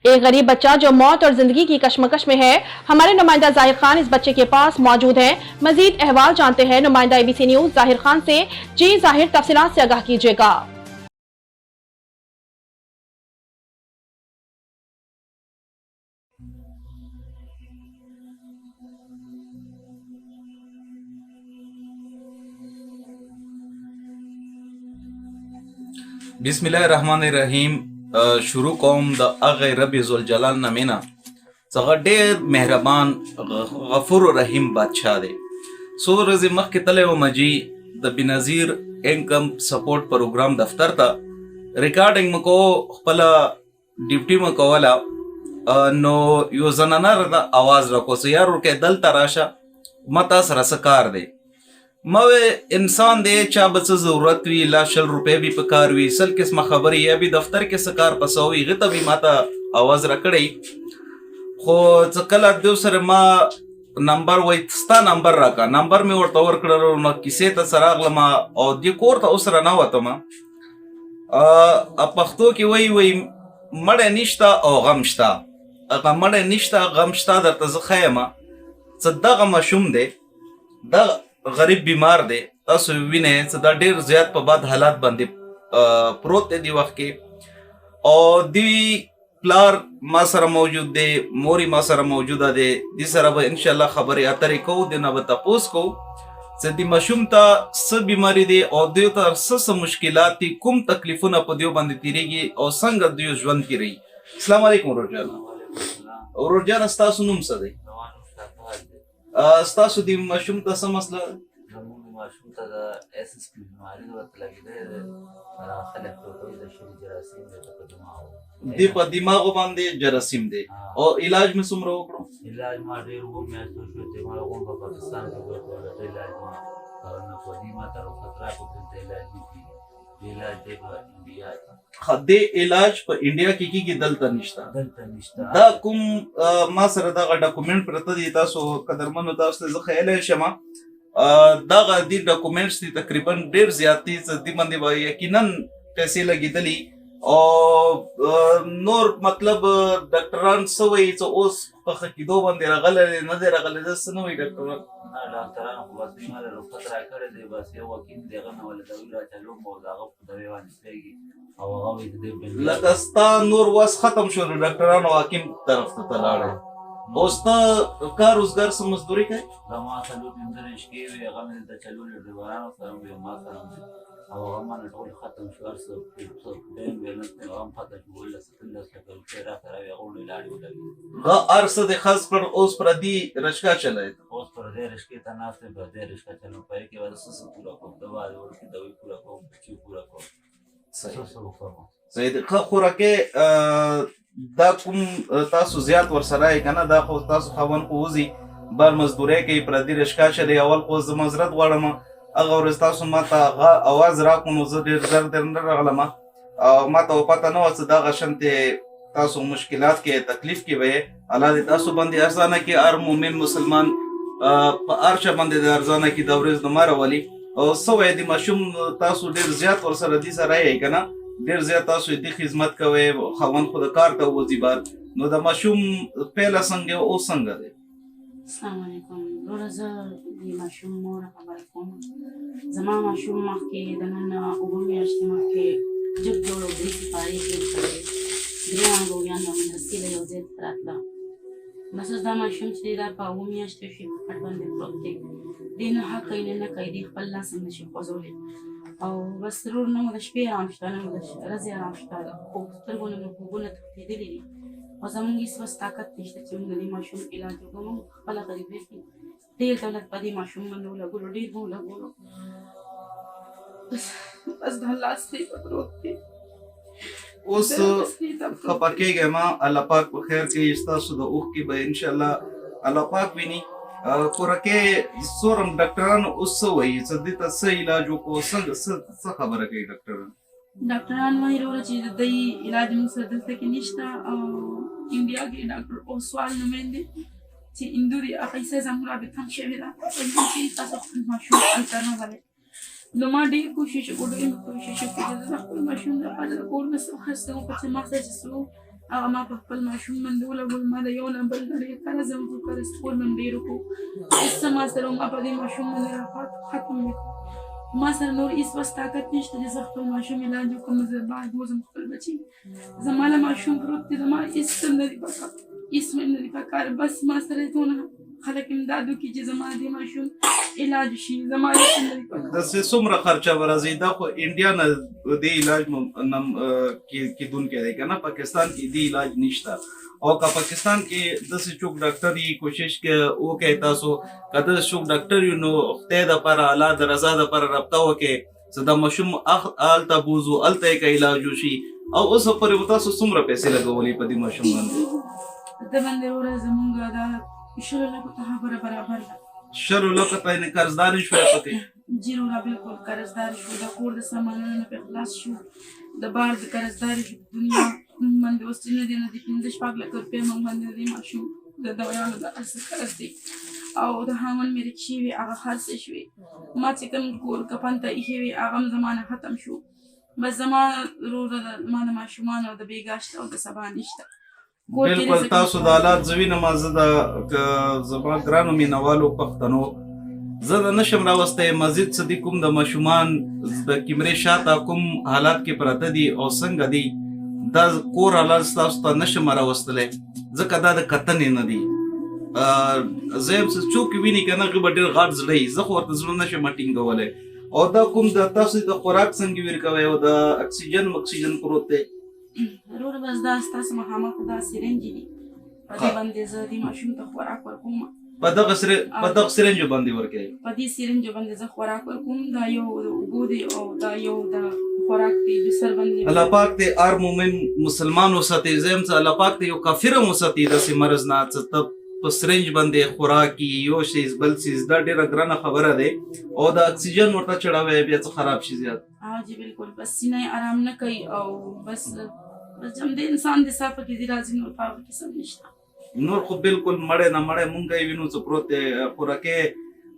एक गरीब बच्चा जो मौत और जिंदगी की कश्मकश में है। हमारे नुमाइंदा जाहिर खान इस बच्चे के पास मौजूद हैं। मजीद अहवाल जानते हैं नुमाइंदा ABC न्यूज जाहिर खान से। जी जाहिर, तफसीलात से आगाह कीजिएगा। बिस्मिल्लाहिर्रहमानिर्रहीम। शुरू कौम द अग़ रब ज़ुल जलाल नमीना څخه ډېر مهربان غفور رحیم بادشاہ دی. څو ورځې مخکې تللی وم جي د بېنظیر انکم سپورټ پروګرام دفتر ته ریکارډینګ مو کو، خپله ډیوټي مو کوله، نو یو زنانه راته اواز راکړو چې یار ورکې دلته راشه، ما تا سره څه کار دی. ما انسان دی چا به څه ضرورت وي، لا 100 روپۍ به په کار وي، 100 قسمه خبرې یا به دفتر کې څه کار پسه وي، هغې ته به ما ته اواز راکړی. خو څه کله دوی سره ما نمبر وایي ستا نمبر راکړه، نمبر مې ورته ورکړلو، نو کیسې ته څه راغلم او دې کور ته اوس رانوتم. پښتو کې وایي مړی نشته او غم شته. هغه مړی نشته غم شته درته زه ښیم څه دغه ماشوم دی، دغه غریب بیمار دی. تاسو وینئ چې دا ډېر زیات په بد حالات باندې پروت دی دې وخت کې، او دوی پلار ما سره موجود دی، موري ما سره موجوده دی. دې سره به انشاءالله خبرې اترې کوو، دې نه به تپوس کوو چې دې ماشوم ته څه بیماري دی او دوی ته څه مشکلات دي، کوم تکلیفونه په دوی باندې تېرېږي او څنګه دوی ژوند کې رهي. السلام علیکم ورور جان. ورور جان ستاسو نوم څه دی؟ ستاسو دې ماشوم ته څه مسله ده؟ زموږ ماشوم ته د SSP بیماري ورته لګېدلې ده، خلک ورته وایي د شري جراثیم دی په دماغو، دې په دماغو باندې جراثیم دی. او علاج مې څومره وکړو؟ علاج ما ډېر ومیاشتو شو چې ما هغوم په پاکستان کې ورته ورته علاج ما نه پوهېږي، ما ته رخصت راکړو دلته علاج نه کېږي. علاج دی په انډیا کې، دې علاج په انډیا کې کېږي، دلته نشته. دلته نشته. دا کوم ما سره دغه ډاکومنټ پرته دي، تاسو قدرمنو تاسو ته زه خیالی شم دغه دې ډاکومنټس دي تقریبا ډېر زیات دي چې دې باندې به یقینا پیسې لګېدلي او نور مطلب ډاکټران څه وایي چې اوس په ښه کېدو باندې راغلی نه دی راغلی، داسې څه نه وایي ډاکټران؟ نه ډاکټران خو بس دوی ما له رخصت راکړی دی، بس یو وکیل دی هغه نه ولې دوی راچلوم او د هغه په دوی باندې سترګي او هغه وایي د دې لکه ستا نور وس ختم شو، د ډاکټرانو حاکم طرف ته ته لاړی، اوس ته کار روزګار څه مزدوري کوي؟ زما 4-5 شپې وې، هغه مې دلته چلولې ډریورانو سره وې، ما سره او هغه ما نه ټول ختم شو، هر څه ډېر محنت مې هغه هم ختم شو، 17 لکه روپۍ راته راوې، هغه ټولې لاړې ولګېدې. دا هر څه دې خرڅ کړ، اوس پردي رشکا چلی ته؟ اوس پردی رشکې ته ناست یم، پردی رشکه چلوم، په هغې کې به څه پوره کوم، دوا د وړوکي دوی پوره کوم، بچي پوره کوم، څه وکړم. صحیح دی. ښه خوراکې دا کوم تاسو زیات ورسره یې که نه؟ دا خو تاسو خاوند خو وځي بار مزدورۍ کوي، پردي رشکا چلی. اول خو زه معذرت غواړم، هغه ورځ تاسو ما ته اواز راکړو نو زه ډېر زر در نه راغلم او ما ته پته نه وه چې دغه شانتې تاسو مشکلات کې تکلیف کې به یې. الله دې تاسو باندې ارزانه کړي، هر مؤمن مسلمان په هر چا باندې دې ارزانه کړي، دا ورځ د ما راولي. او څه وایي د ماشوم تاسو ډېر زیات ورسره دې سره یې که نه؟ ډېر زیات تاسو دې خدمت کوئ، خاوند خو د کار ته وځي بار، نو د ماشوم پیله څنګه او څنګه دی؟ السلام علیکم. وروره زه د ماشوم موره خبره کوم. زما ماشوم مخکې د نن 9 میاشتې مخکې جګ جوړ او 3 سپارې تېر کړې، 3 انګوریان د مدرسې له یو ځای څخه راتله. بس اوس دا ماشوم چې دی دا په 9 میاشتې شي په کټ باندې پروت دی، دی نه ښه کوي نه کوي، دی خپل لاس هم نشي خوځولی او بس ضرور نه مو د شپې ارام شته، نه مو د ورځې ارام شته، د سترګو نه مو خوبونه تښتېدلي دي او زموږ هېڅ بس طاقت نشته چې موږ د دې ماشوم علاج وکړو. موږ خپله غریبۍ کې ډېر دولت په دې ماشوم باندې ولګولو، ډېر به ولګولو، بس د الله سرې په پروت دی. اوس خفه کېږئ مه، الله پاک په خیر کې ستاسو د اوښکې به انشاءالله الله پاک ویني. خوراکې څورم ډاکټران اوس څه وایي چې دې ته څه علاج وکړو، څه خبره کوي ډاکټران؟ ډاکټران وایي وروره چې د دوی علاج موږ سره دلته کې نشته او انډیا کې ډاکټر اوسوال نومیندې چې هندو دی، هغه یې سره زموږ رابطه هم شوې ده په هندو کې تاسو خپل ماشوم هلته نه ولئ. نو ما ډېر کوشش وکړو، ډېر کوشش وکړو چې زه خپل ماشوم دپاره د کور نه څه واخیستم، په چې ما سره چې څه هغه ما په خپل ماشوم باندې ولګول. ما د یو نه بل نه ډېر قرض هم وکړ، قرض کول مې هم ډېر وکړو. هېڅ څه ما سره ما په دې ماشوم باندې را ختم وي. ما سره نور هېڅ بس طاقت نشته چې زه خپل ماشوم علاج وکړم. زه باید بوځم خپل بچي. زما له ماشوم پروت دی، زما هېڅ څه نه دي په کار، هېڅ مې نه دي په کار. بس ما سره دونه خلک امداد وکړي چې زما دې ماشوم علاج شي. زما هېڅ نه دي په کار. داسې څومره خرچه به راځي؟ دا خو انډیا نه دې علاج کېدونکی دی که نه، پاکستان کې دې علاج نشته. او که پاکستان کې داسې څوک ډاکټر یي کوشش وکړئ تاسو، که داسې څوک ډاکټر وي نو خدای دپاره الله د رضا دپاره رابطه وکړئ چې دا ماشوم هلته بوځو، هلته یې که علاج وشي. او اوس پورې به تاسو څومره پیسې لګولې په دې ماشوم باندې؟ د باندې وروره زمونږ دا 100 لکو ته خبره برابر ده. 100 لکو ته یعنې قرضدار شوی پکې؟ جی وروره بالکل قرضدار شو. د کور د سامانونو نه پې خلاص شو، د بار د قرضداري شو. دنیا باندې اوس چې نه دی نه دي 15-16 لکه روپۍ موږ باندې د دې ماشوم د دوایانو د هر څه قرض دی. او د هامن مې رکشې وې هغه خرڅې شوې. ما چې کوم کور کفن ته ایښې وې هغه هم زما نه ختم شو. بس زما وروره زما د ماشومانو د بېګا شته او د سبا نشته. بالکل تاسو د حالات زه وینم. زه د زما ګرانو مینوالو پښتنو زه د نشم راوستی مزید څه دي کوم د ماشومان د کیمرې شاته کوم حالات کې پراته دي او څنګه دي دا کور حالات ستاسو ته نشم راوستلی ځکه دا د کتنې نه دي. زه یم څوک ویني که نه هغوی به ډېر غټ زړه وي، زه خو ورته زړه نشم ټینګولی. او دا کوم د تاسو د خوراک څنګه ورکوئ او د اکسیجن پروت دی؟ وروره بس دا ستاسو مخامخ دا سرنجې دي، په دې باندې زه دې ماشوم ته خوراک ورکوم. په دغه سرنجو باندې ورکوئ؟ په دې سرنجو باندې زه خوراک ورکوم. دا یو د اوبو دی او دا یو د خوراک دی. د سر باندې الله پاک دې هر مومن مسلمان وساتي. زه یم چې الله پاک دې یو کافر هم وساتي داسې مرض نه چې ته په سرنج باندې خوراک یو شیز بل چیز. دا ډېره ګرانه خبره دی. او د اکسیجن ورته چړوی بیا څه خراب شي زیات؟ جی بالکل. بس سینه یې آرام نه کوي او بس جمد انسان د صاحب کې دی راځي نور پاو کې سم نشته. نور خو بالکل مړی نه مړی مونږ یې وینو چې پروت دی. خوراکې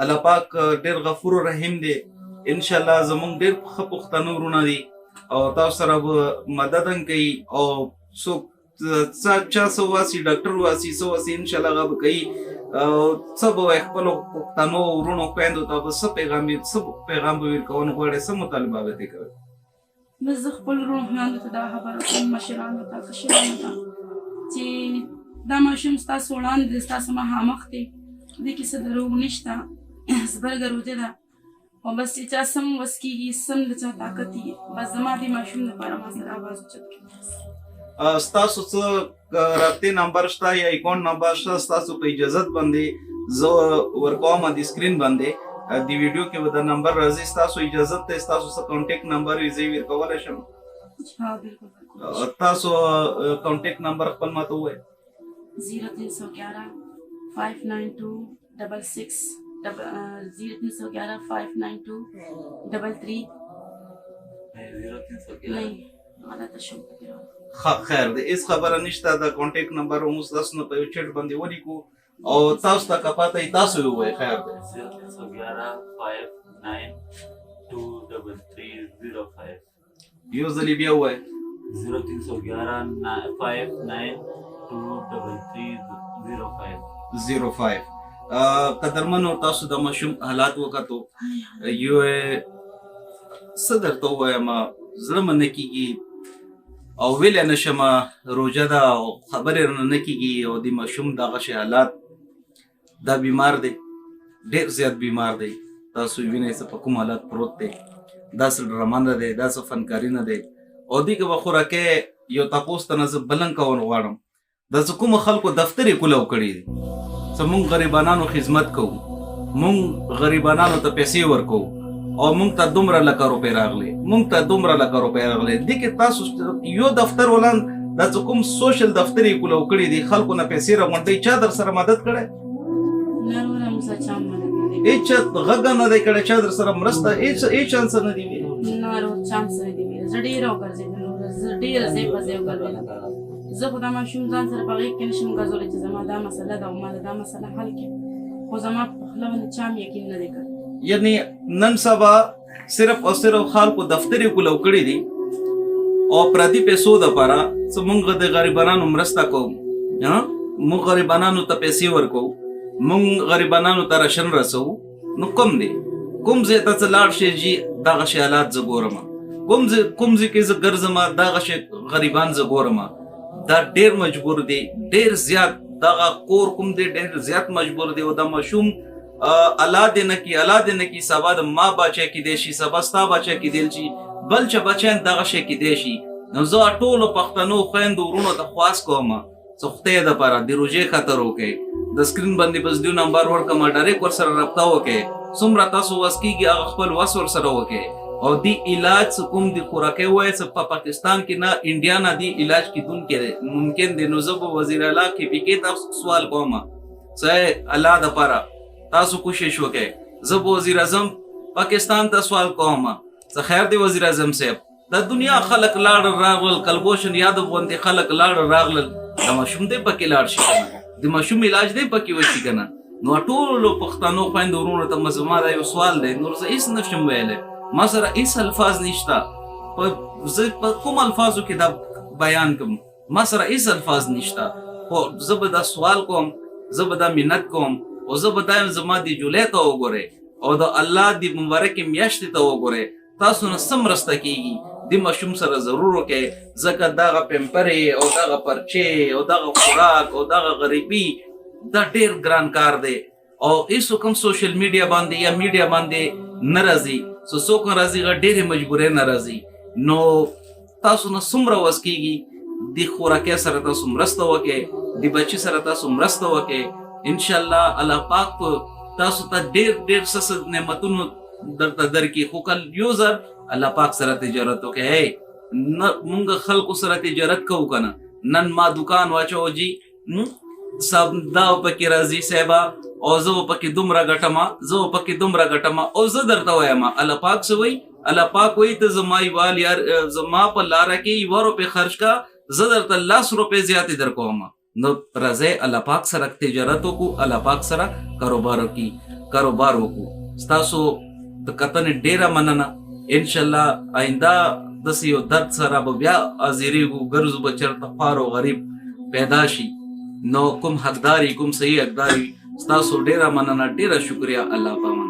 الله پاک ډېر غفور رحیم دی. انشاءالله زمونږ ډېر ښه پښتانه وروڼه دي او تاسو سره به مدد هم کوي. او څوک چا څه واسي ډاکټر واسي څه واسي انشاءالله هغه به کوي. څه به وایي خپلو پښتنو وروڼو خویندو ته به څه پیغام به ورکول غواړئ، څه مطالبه به ترې کوئ؟ بس زه خپل وروڼو خویندو ته دا خبره کوم، مشرانو ته کشرانو ته، چې دا ماشوم ستاسو وړاندې دی، ستاسو مخامخ دی، دې کې څه دروغ نشته، زبرګه روجه ده. او بس چې چا سم وس کېږي، سم د چا طاقت وي، بس زما دې ماشوم لپاره ما سره آواز اوچت کړي. ستاسو څه رابطې نمبر شته یا اکاونټ نمبر شته؟ ستاسو په اجازت باندې زه ورکوم د سکرین باندې د ویډیو کې به د نمبر راځي. ستاسو اجازت دی ستاسو څه کانټیکټ نمبر وي زه یې ورکولی شم؟ تاسو کانټیکټ نمبر خپل ماته ووایئ. 0311 592 66 0311 592 33 नहीं غلطه شو. خیر دی، هېڅ خبره نشته. د کانټیکټ نمبر هم ستاسو نه په یو چیټ باندې ولیکو او تاسو ته که پاته وي تاسو یې ووایئ. خیر دی. 0311 592 3305 یو ځلې بیا ووایئ. 0311 592 3305 قدرمنو تاسو د ماشوم حالات وکتو. یو څه درته ووایم، زړه مې نه کېږي او ویلی نه شم، روژه ده او خبرې رانه نه کېږي. او د ماشوم دغه شی حالات، دا بیمار دی، ډېر زیات بیمار دی. تاسو وینئ څه په کوم حالات پروت دی. دا څه ډرامه نه دی، دا څه فنکاري نه دی. او دې کې به خوراکۍ یو تپوس ته نه زه بلنګ کول غواړم، دا چې کومو خلکو دفتر یې کولو کړي دي چې موږ غریبانانو خدمت کوو، موږ غریبانانو ته پیسې ورکوو او موږ ته دومره لکه روپۍ راغلي، موږ ته دومره لکه روپۍ راغلي. دې کې تاسو یو دفتر ولان دا چې کوم سوشل دفتر یې کولو کړي دي، خلکو نه پیسې راغونډوي، چا در سره مدد کړی؟ هیچ غږ نه دی کړی، چا در سره مرسته هیڅ چانس نه دی ویلي. چانس نه دی ویلي. زه ډېره وګرځېدلم، زه ډېره ځای په ځای وګرځېدم. زه خو دا ماشوم ځان سره په غېږ کې نشم ګرځولی چې زما دا مسله ده او ما دا مسله حل کړي، خو زما په خوله باندې چا هم یقین نه دی کړی. یعنې نن سبا صرف او صرف خلکو دفتر یې کولو کړي دي او پردي پیسو د پاره څمونږ د غریبانو مرسته کوو مونږ غریبانو ته پیسې ورکو مونږ غریبانو ته راشن رسو نو کوم دی کوم ځای ته چې لاړ شي جي دغه شی حالات زه ګورم کوم ځای کې زه ګرځم دغه شی غریبان زه ګورم دا ډېر مجبور دی ډېر زیات دغه کور کوم دی ډېر زیات مجبور دی او د ماشوم الله دې نه کی سبا د ما بچی کېدی شي سبا ستا بچی کېدی شي بل چې بچیان دغه شی کېدی شي نو زه ټولو پښتنو خویندو وروڼو ته خواست کوم چې خدای دپاره د روژې خاطر وکړئ د سکرین باندې بس دیو نمبر ورکړم ډایرکټ ورسره رابطه وکړئ څومره تاسو وس کېږي هغه خپل وس ورسره وکړئ او دی علاج څه کوم د خوراکۍ وایي څه په پاکستان کې نه انډیا نه دی علاج کیدونکی دی ممکن دی نو زه به وزیر اعلی KPK ته سوال کوم چې الله دپاره تاسو کوشش وکړئ زه به وزیر اعظم پاکستان ته سوال کوم څه خیر دی وزیر اعظم صاحب د دنیا خلک لاړ راغلل کلبوشن یاد غوندې خلک لاړ راغلل د ماشوم دی پکې لاړ شي کنه د ماشوم علاج دی پکې وشي کنه نو ټولو پښتنو خویندو وروڼو ته زما دا یو سوال دی نور زه هېڅ نشم ویلی ما سره هېڅ الفاظ نشته زه په کوم الفاظو کې دا بیان کوم ما سره هېڅ الفاظ نشته خو زه به دا سوال کوم زه به دا منت کوم او زه به دا یم زما د جولای ته وګورئ او د الله د مبارکې میاشتې ته وګورئ تاسو نه څه مرسته کېږي د ماشوم سره ضرور وکړئ ځکه دغه پیمپرې او دغه پرچې او دغه خوراک او دغه غریبي دا ډېر ګران کار دی او هېڅوک هم سوشل میډیا باندې یا میډیا باندې نه راځي څوک راځي هغه ډېرې مجبورۍ نه راځي نو تاسو نه څومره وس کېږي د خوراکۍ سره تاسو مرسته وکړئ د بچي سره تاسو مرسته وکړئ انشاءالله الله پاک تاسو ته ډېر څه نعمتونو درته درکړي خو کل یو ځل الله پاک سره تجارت وکړئ مونږ خلکو سره تجارت کوو که نه نن ما دکان واچو جي صاحب دا پکې راځي صاحبه او زه پکې دومره ګټم او زه درته وایم الله پاک څه وایي الله پاک وایي ته زما یوال یار زما په لاره کې 1 روپۍ خرج کا زه درته 10 روپۍ زیاتې درکوم نو راځئ الله پاک سره تجارت وکړو الله پاک سره کاروبار وکړو ستاسو د کتنې ډېره مننه انشاءالله آینده داسې یو درد سره به بیا حاضرېږو ګرځو به چېرته خوار او غریب پیدا شي نو کوم حقداري کوم صحیح حقداري ستاسو ډېره مننه ډېره شکریہ الله پامان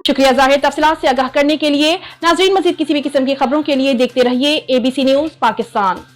शुक्रिया जाहिर तफसीलात से आगाह करने के लिए नाजरीन मजीद किसी भी किस्म की खबरों के लिए देखते रहिए ABC न्यूज पाकिस्तान।